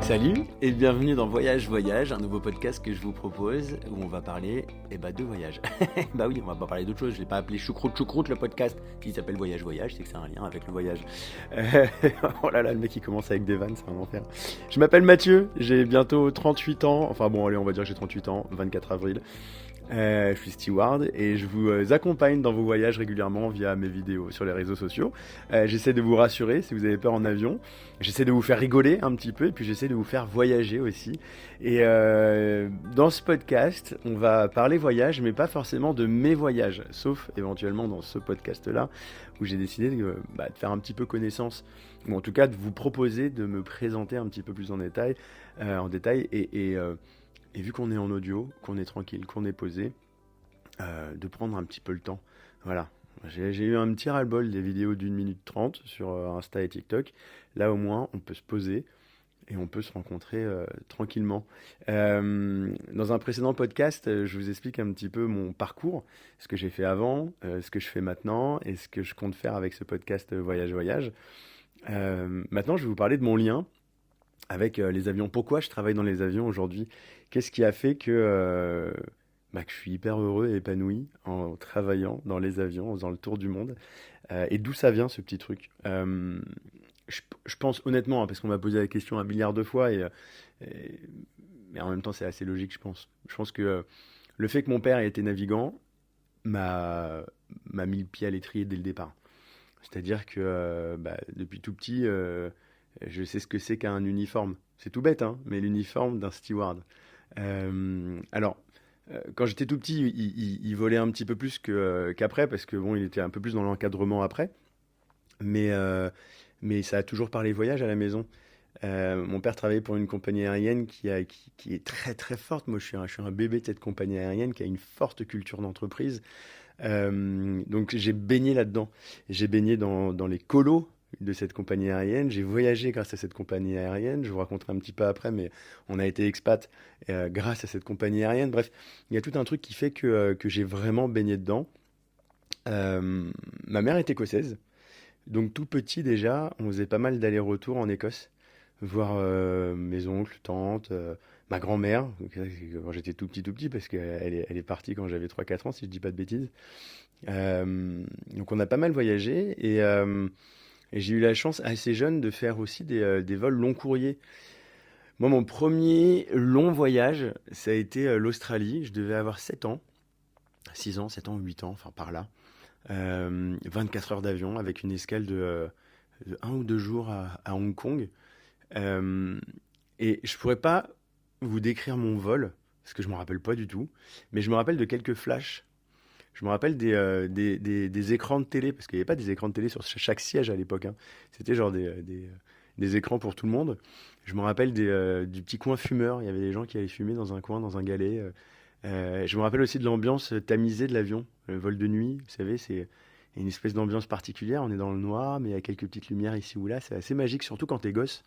Salut et bienvenue dans Voyage Voyage, un nouveau podcast que je vous propose où on va parler de voyage. Bah oui, on va pas parler d'autre chose, je l'ai pas appelé Choucroute le podcast qui s'appelle Voyage Voyage, c'est que c'est un lien avec le voyage. Euh, oh là là, le mec il commence avec des vannes, c'est un enfer. Je m'appelle Mathieu, j'ai bientôt 38 ans, enfin bon allez on va dire que j'ai 38 ans, 24 avril. Je suis steward et je vous accompagne dans vos voyages régulièrement via mes vidéos sur les réseaux sociaux. J'essaie de vous rassurer si vous avez peur en avion. J'essaie de vous faire rigoler un petit peu et puis j'essaie de vous faire voyager aussi. Et dans ce podcast, on va parler voyage, mais pas forcément de mes voyages, sauf éventuellement dans ce podcast-là où j'ai décidé de faire un petit peu connaissance, ou en tout cas de vous proposer de me présenter un petit peu plus en détail et vu qu'on est en audio, qu'on est tranquille, qu'on est posé, de prendre un petit peu le temps. Voilà. J'ai eu un petit ras-le-bol des vidéos d'1 minute 30 sur Insta et TikTok. Là au moins, on peut se poser et on peut se rencontrer tranquillement. Dans un précédent podcast, je vous explique un petit peu mon parcours, ce que j'ai fait avant, ce que je fais maintenant et ce que je compte faire avec ce podcast Voyage Voyage. Maintenant, je vais vous parler de mon lien avec les avions. Pourquoi je travaille dans les avions aujourd'hui? Qu'est-ce qui a fait que je suis hyper heureux et épanoui en travaillant dans les avions, en faisant le tour du monde? Et d'où ça vient ce petit truc? Je pense honnêtement, hein, parce qu'on m'a posé la question un milliard de fois, et- mais en même temps c'est assez logique, je pense. Je pense que le fait que mon père ait été navigant m'a m'a mis le pied à l'étrier dès le départ. C'est-à-dire que depuis tout petit, je sais ce que c'est qu'un uniforme. C'est tout bête, hein, mais l'uniforme d'un steward. Alors, quand j'étais tout petit, il volait un petit peu plus qu'après, parce que bon, il était un peu plus dans l'encadrement après. Mais, euh, mais ça a toujours parlé voyage à la maison. Mon père travaillait pour une compagnie aérienne qui est très très forte. Moi, je suis un bébé de cette compagnie aérienne qui a une forte culture d'entreprise. Donc j'ai baigné là-dedans. J'ai baigné dans les colos de cette compagnie aérienne. J'ai voyagé grâce à cette compagnie aérienne. Je vous raconterai un petit peu après, mais on a été expat grâce à cette compagnie aérienne. Bref, il y a tout un truc qui fait que j'ai vraiment baigné dedans. Ma mère est écossaise. Donc tout petit déjà, on faisait pas mal d'allers-retours en Écosse, voir mes oncles, tantes, ma grand-mère, donc, quand j'étais tout petit, parce qu'elle est partie quand j'avais 3 4 ans, si je dis pas de bêtises. Donc on a pas mal voyagé et j'ai eu la chance assez jeune de faire aussi des vols long courriers. Moi, mon premier long voyage, ça a été l'Australie. Je devais avoir 7 ans, 6 ans, 7 ans, 8 ans, enfin par là. 24 heures d'avion avec une escale de 1 ou 2 jours à Hong Kong. Euh, et je pourrais pas vous décrire mon vol, parce que je me rappelle pas du tout, mais je me rappelle de quelques flashs. Je me rappelle des écrans de télé, parce qu'il n'y avait pas des écrans de télé sur chaque siège à l'époque, hein. C'était genre des écrans pour tout le monde. Je me rappelle du petit coin fumeur. Il y avait des gens qui allaient fumer dans un coin, dans un galet. Je me rappelle aussi de l'ambiance tamisée de l'avion. Le vol de nuit, vous savez, c'est une espèce d'ambiance particulière. On est dans le noir, mais il y a quelques petites lumières ici ou là. C'est assez magique, surtout quand t'es gosse.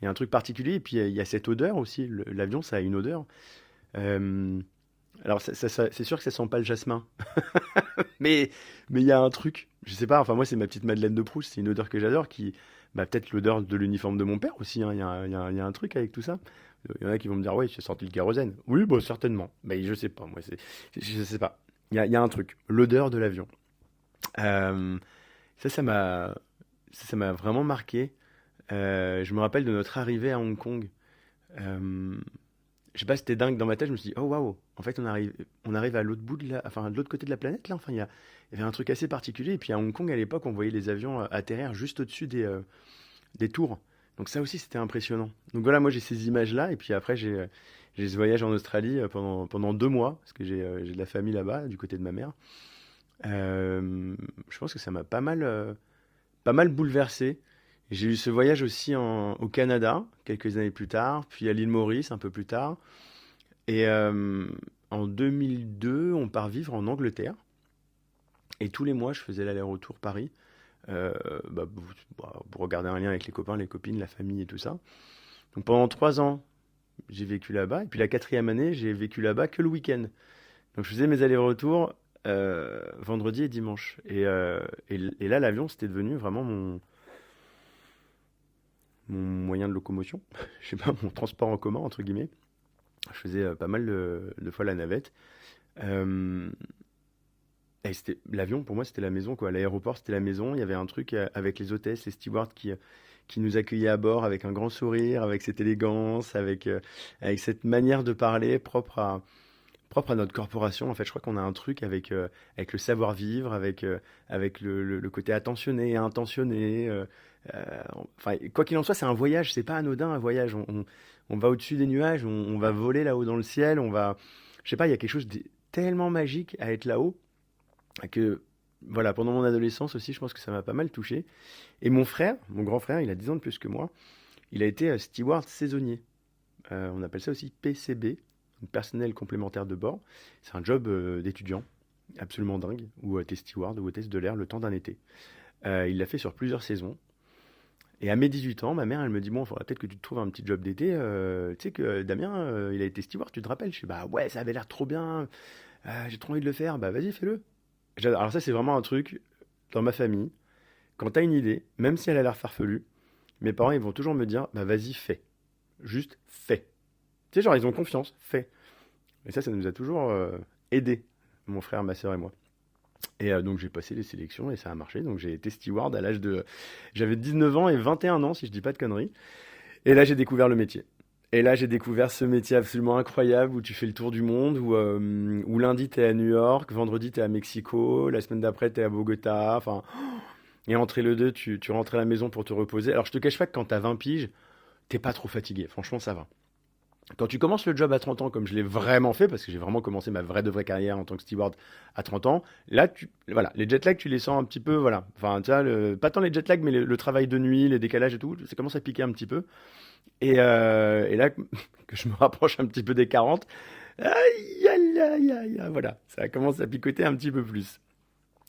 Il y a un truc particulier. Et puis, il y a cette odeur aussi. L'avion, ça a une odeur. Euh, alors, c'est sûr que ça sent pas le jasmin. Mais mais il y a un truc. Je sais pas, enfin, moi, c'est ma petite Madeleine de Proust. C'est une odeur que j'adore qui. Peut-être l'odeur de l'uniforme de mon père aussi, hein. Il y a un truc avec tout ça. Il y en a qui vont me dire, oui, j'ai senti le kérosène. Oui, bah, certainement. Mais je sais pas, moi, je sais pas. Il y a un truc. L'odeur de l'avion. Euh, ça, ça m'a, ça m'a vraiment marqué. Je me rappelle de notre arrivée à Hong Kong. Euh, je sais pas, c'était dingue dans ma tête. Je me suis dit, oh waouh, en fait, on arrive à l'autre bout enfin, de l'autre côté de la planète là. Enfin, il y avait un truc assez particulier. Et puis à Hong Kong, à l'époque, on voyait les avions atterrir juste au-dessus des tours. Donc ça aussi, c'était impressionnant. Donc voilà, moi j'ai ces images-là. Et puis après, j'ai ce voyage en Australie pendant 2 mois, parce que j'ai de la famille là-bas, du côté de ma mère. Je pense que ça m'a pas mal bouleversé. J'ai eu ce voyage aussi au Canada, quelques années plus tard, puis à l'île Maurice un peu plus tard. Et en 2002, on part vivre en Angleterre. Et tous les mois, je faisais l'aller-retour Paris, euh, pour regarder un lien avec les copains, les copines, la famille et tout ça. Donc pendant 3 ans, j'ai vécu là-bas. Et puis la quatrième année, j'ai vécu là-bas que le week-end. Donc je faisais mes allers-retours vendredi et dimanche. Et là, l'avion, c'était devenu vraiment mon moyen de locomotion, je sais pas, mon transport en commun, entre guillemets. Je faisais pas mal de fois la navette. Euh, et l'avion, pour moi, c'était la maison, quoi. L'aéroport, c'était la maison. Il y avait un truc avec les hôtesses, les stewards qui nous accueillaient à bord avec un grand sourire, avec cette élégance, avec cette manière de parler propre à notre corporation. En fait, je crois qu'on a un truc avec le savoir-vivre, avec le côté attentionné et intentionné. Enfin, quoi qu'il en soit, c'est un voyage, c'est pas anodin un voyage. On va au-dessus des nuages, on va voler là-haut dans le ciel, je sais pas, il y a quelque chose de tellement magique à être là-haut que, voilà, pendant mon adolescence aussi, je pense que ça m'a pas mal touché. Et mon frère, mon grand frère, il a 10 ans de plus que moi, il a été steward saisonnier. On appelle ça aussi PCB, donc personnel complémentaire de bord. C'est un job d'étudiant absolument dingue, où tu es steward ou hôtesse de l'air le temps d'un été. Il l'a fait sur plusieurs saisons. Et à mes 18 ans, ma mère, elle me dit, bon, il faudrait peut-être que tu te trouves un petit job d'été. Tu sais que Damien, il a été steward, tu te rappelles? Je dis, bah ouais, ça avait l'air trop bien. J'ai trop envie de le faire. Bah vas-y, fais-le. Alors ça, c'est vraiment un truc dans ma famille. Quand t'as une idée, même si elle a l'air farfelue, mes parents, ils vont toujours me dire, bah vas-y, fais. Juste fais. Tu sais, genre, ils ont confiance, fais. Et ça nous a toujours aidés, mon frère, ma soeur et moi. Et donc j'ai passé les sélections et ça a marché. Donc j'ai été steward à l'âge de... J'avais 19 ans et 21 ans, si je dis pas de conneries. Et là, j'ai découvert le métier. Et là, j'ai découvert ce métier absolument incroyable où tu fais le tour du monde, où lundi, tu es à New York, vendredi, tu es à Mexico, la semaine d'après, tu es à Bogota. Enfin, et entre les deux, tu rentres à la maison pour te reposer. Alors, je te cache pas que quand tu as 20 piges, t'es pas trop fatigué. Franchement, ça va. Quand tu commences le job à 30 ans, comme je l'ai vraiment fait, parce que j'ai vraiment commencé ma vraie de vraie carrière en tant que steward à 30 ans, là, voilà, les jet lag, tu les sens un petit peu, voilà. Enfin, tu vois, pas tant les jet lag, mais le travail de nuit, les décalages et tout, ça commence à piquer un petit peu. Et là, que je me rapproche un petit peu des 40, aïe, aïe, aïe, aïe, aïe, voilà, ça commence à picoter un petit peu plus.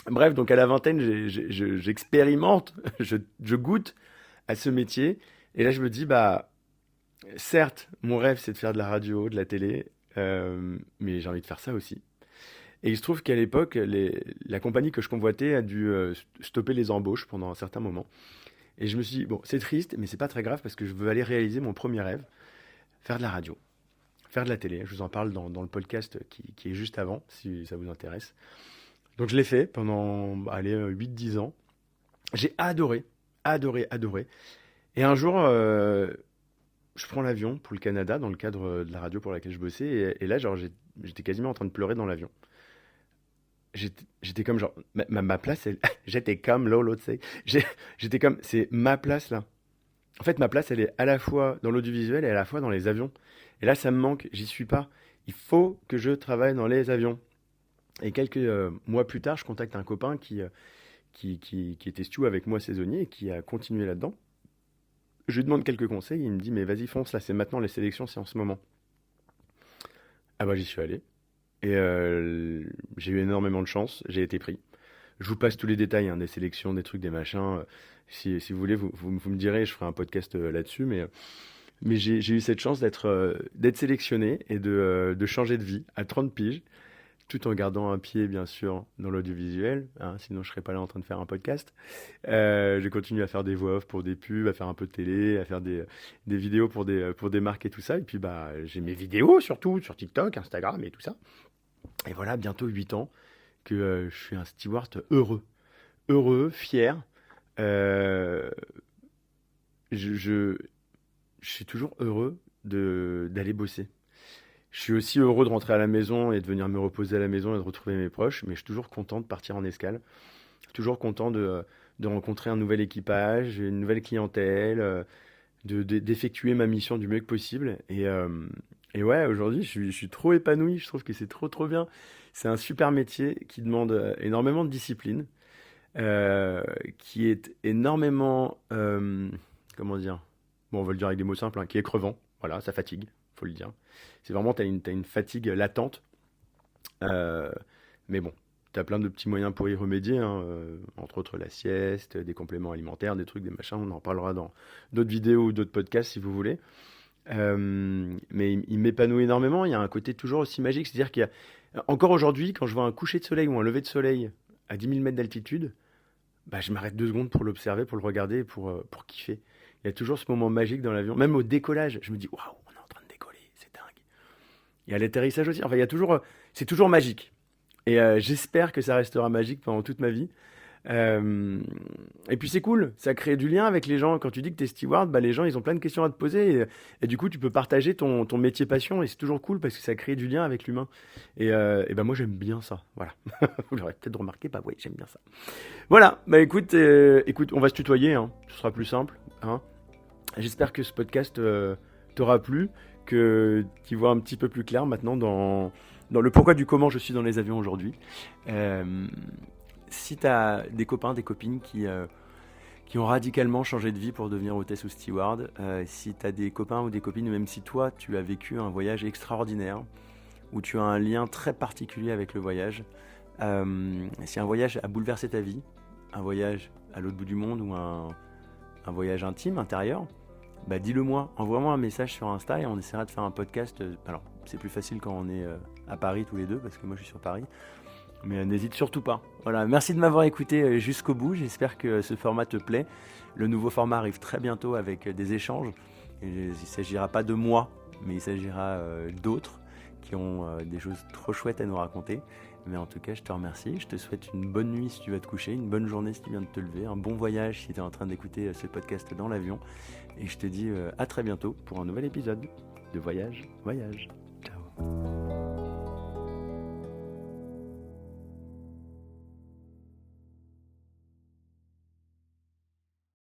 Bref, donc à la vingtaine, j'expérimente, je goûte à ce métier. Et là, je me dis, bah, certes, mon rêve, c'est de faire de la radio, de la télé, mais j'ai envie de faire ça aussi. Et il se trouve qu'à l'époque, la compagnie que je convoitais a dû stopper les embauches pendant un certain moment. Et je me suis dit, bon, c'est triste, mais c'est pas très grave parce que je veux aller réaliser mon premier rêve, faire de la radio, faire de la télé. Je vous en parle dans le podcast qui est juste avant, si ça vous intéresse. Donc je l'ai fait pendant, allez, 8-10 ans. J'ai adoré, adoré, adoré. Et un jour, je prends l'avion pour le Canada dans le cadre de la radio pour laquelle je bossais. Et là, genre, j'étais quasiment en train de pleurer dans l'avion. J'étais comme genre, ma place, j'étais comme Lolo, tu sais. J'étais comme, c'est ma place là. En fait, ma place, elle est à la fois dans l'audiovisuel et à la fois dans les avions. Et là, ça me manque, j'y suis pas. Il faut que je travaille dans les avions. Et quelques mois plus tard, je contacte un copain qui était stew avec moi saisonnier et qui a continué là-dedans. Je lui demande quelques conseils, il me dit, mais vas-y, fonce, là, c'est maintenant, les sélections, c'est en ce moment. Ah bah, j'y suis allé. Et j'ai eu énormément de chance, j'ai été pris. Je vous passe tous les détails, hein, des sélections, des trucs, des machins. Si vous voulez, vous me direz, je ferai un podcast là-dessus. Mais j'ai eu cette chance d'être sélectionné et de changer de vie à 30 piges, tout en gardant un pied, bien sûr, dans l'audiovisuel. Hein, sinon, je serais pas là en train de faire un podcast. J'ai continué à faire des voix off pour des pubs, à faire un peu de télé, à faire des vidéos pour des marques et tout ça. Et puis, bah, j'ai mes vidéos surtout sur TikTok, Instagram et tout ça. Et voilà, bientôt 8 ans que je suis un steward heureux. Heureux, fier. Euh, je suis toujours heureux d'aller bosser. Je suis aussi heureux de rentrer à la maison et de venir me reposer à la maison et de retrouver mes proches, mais je suis toujours content de partir en escale. Toujours content de rencontrer un nouvel équipage, une nouvelle clientèle, d'effectuer ma mission du mieux que possible. Et ouais, aujourd'hui, je suis trop épanoui. Je trouve que c'est trop, trop bien. C'est un super métier qui demande énormément de discipline, qui est énormément, comment dire, bon, on va le dire avec des mots simples, hein, qui est crevant. Voilà, ça fatigue, faut le dire. C'est vraiment, t'as une fatigue latente. Euh, mais bon, t'as plein de petits moyens pour y remédier, hein, entre autres la sieste, des compléments alimentaires, des trucs, des machins. On en parlera dans d'autres vidéos ou d'autres podcasts si vous voulez. Mais il m'épanouit énormément. Il y a un côté toujours aussi magique. C'est-à-dire qu'il y a, encore aujourd'hui, quand je vois un coucher de soleil ou un lever de soleil à 10 000 mètres d'altitude, bah, je m'arrête 2 secondes pour l'observer, pour le regarder, pour kiffer. Il y a toujours ce moment magique dans l'avion. Même au décollage, je me dis, waouh, on est en train de décoller, c'est dingue. Et à l'atterrissage aussi. Enfin, c'est toujours magique. Et j'espère que ça restera magique pendant toute ma vie. Euh, et puis c'est cool, ça crée du lien avec les gens. Quand tu dis que t'es steward, bah, les gens ils ont plein de questions à te poser et du coup tu peux partager ton métier passion et c'est toujours cool parce que ça crée du lien avec l'humain. Et bah moi j'aime bien ça, voilà. Vous l'aurez peut-être remarqué, bah oui j'aime bien ça. Voilà, bah écoute, on va se tutoyer, hein. Ce sera plus simple. Hein. J'espère que ce podcast t'aura plu, que tu vois un petit peu plus clair maintenant dans le pourquoi du comment je suis dans les avions aujourd'hui. Euh, Si tu as des copains, des copines qui ont radicalement changé de vie pour devenir hôtesse ou steward, si tu as des copains ou des copines, même si toi tu as vécu un voyage extraordinaire, où tu as un lien très particulier avec le voyage, si un voyage a bouleversé ta vie, un voyage à l'autre bout du monde ou un voyage intime, intérieur, bah dis-le moi, envoie-moi un message sur Insta et on essaiera de faire un podcast. Alors c'est plus facile quand on est à Paris tous les deux, parce que moi je suis sur Paris. Mais n'hésite surtout pas. Voilà, merci de m'avoir écouté jusqu'au bout. J'espère que ce format te plaît. Le nouveau format arrive très bientôt avec des échanges. Et il ne s'agira pas de moi, mais il s'agira d'autres qui ont des choses trop chouettes à nous raconter. Mais en tout cas, je te remercie. Je te souhaite une bonne nuit si tu vas te coucher, une bonne journée si tu viens de te lever, un bon voyage si tu es en train d'écouter ce podcast dans l'avion. Et je te dis à très bientôt pour un nouvel épisode de Voyage. Ciao.